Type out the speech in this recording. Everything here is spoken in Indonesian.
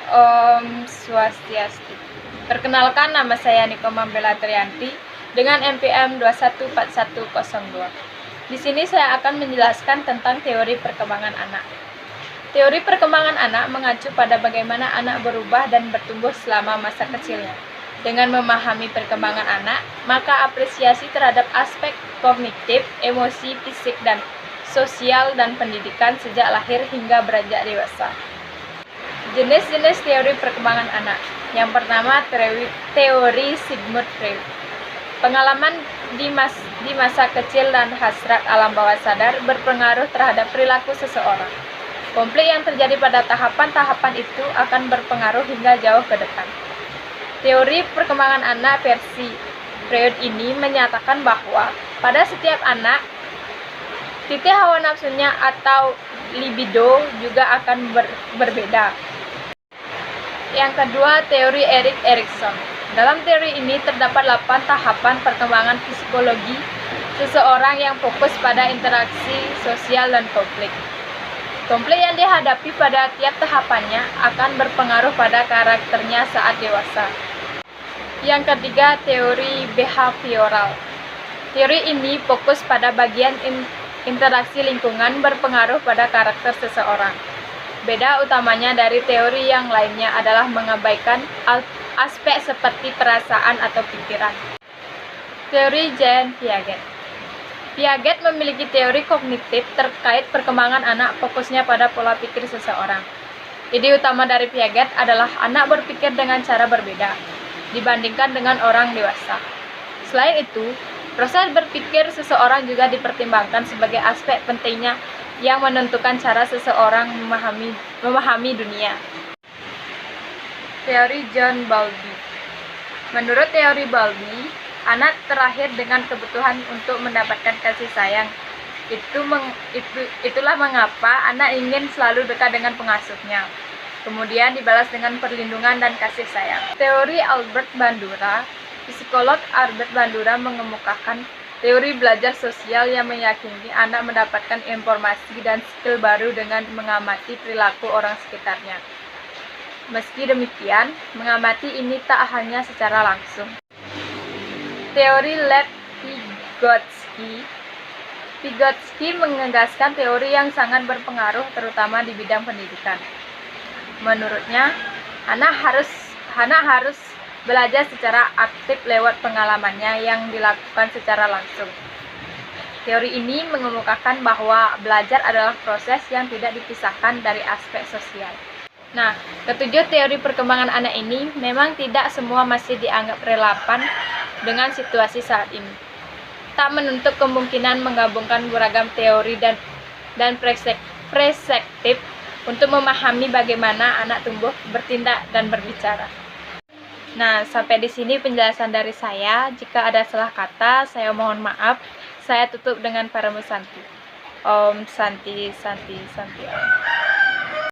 Om Swastiastu. Perkenalkan, nama saya Niko Mambela Trianti dengan NPM 214102. Di sini saya akan menjelaskan tentang teori perkembangan anak. Teori perkembangan anak mengacu pada bagaimana anak berubah dan bertumbuh selama masa kecilnya. Dengan memahami perkembangan anak, maka apresiasi terhadap aspek kognitif, emosi, fisik, dan sosial dan pendidikan sejak lahir hingga beranjak dewasa. Jenis-jenis teori perkembangan anak. Yang pertama, teori Sigmund Freud. Pengalaman di masa kecil dan hasrat alam bawah sadar berpengaruh terhadap perilaku seseorang. Konflik yang terjadi pada tahapan-tahapan itu akan berpengaruh hingga jauh ke depan. Teori perkembangan anak versi Freud ini menyatakan bahwa pada setiap anak, titik hawa nafsunya atau libido juga akan berbeda. Yang kedua, teori Erik Erikson. Dalam teori ini terdapat 8 tahapan perkembangan psikologi seseorang yang fokus pada interaksi sosial dan konflik. Konflik yang dihadapi pada tiap tahapannya akan berpengaruh pada karakternya saat dewasa. Yang ketiga, teori behavioral. Teori ini fokus pada bagian interaksi lingkungan berpengaruh pada karakter seseorang. Beda utamanya dari teori yang lainnya adalah mengabaikan aspek seperti perasaan atau pikiran. Teori Jean Piaget. Piaget memiliki teori kognitif terkait perkembangan anak, fokusnya pada pola pikir seseorang. Ide utama dari Piaget adalah anak berpikir dengan cara berbeda dibandingkan dengan orang dewasa. Selain itu, proses berpikir seseorang juga dipertimbangkan sebagai aspek pentingnya yang menentukan cara seseorang memahami dunia. Teori John Bowlby. Menurut teori Bowlby, anak terlahir dengan kebutuhan untuk mendapatkan kasih sayang. Itulah mengapa anak ingin selalu dekat dengan pengasuhnya. Kemudian dibalas dengan perlindungan dan kasih sayang. Teori Albert Bandura. Psikolog Albert Bandura mengemukakan teori belajar sosial yang meyakini anak mendapatkan informasi dan skill baru dengan mengamati perilaku orang sekitarnya. Meski demikian, mengamati ini tak hanya secara langsung. Teori Lev Vygotsky. Vygotsky menegaskan teori yang sangat berpengaruh terutama di bidang pendidikan. Menurutnya, anak harus belajar secara aktif lewat pengalamannya yang dilakukan secara langsung. Teori ini mengemukakan bahwa belajar adalah proses yang tidak dipisahkan dari aspek sosial. Nah, ketujuh teori perkembangan anak ini memang tidak semua masih dianggap relevan dengan situasi saat ini. Tak menutup kemungkinan menggabungkan beragam teori dan perspektif untuk memahami bagaimana anak tumbuh, bertindak, dan berbicara. Nah, sampai di sini penjelasan dari saya. Jika ada salah kata, saya mohon maaf. Saya tutup dengan Paramu Santi. Om Santi Santi Santi Om.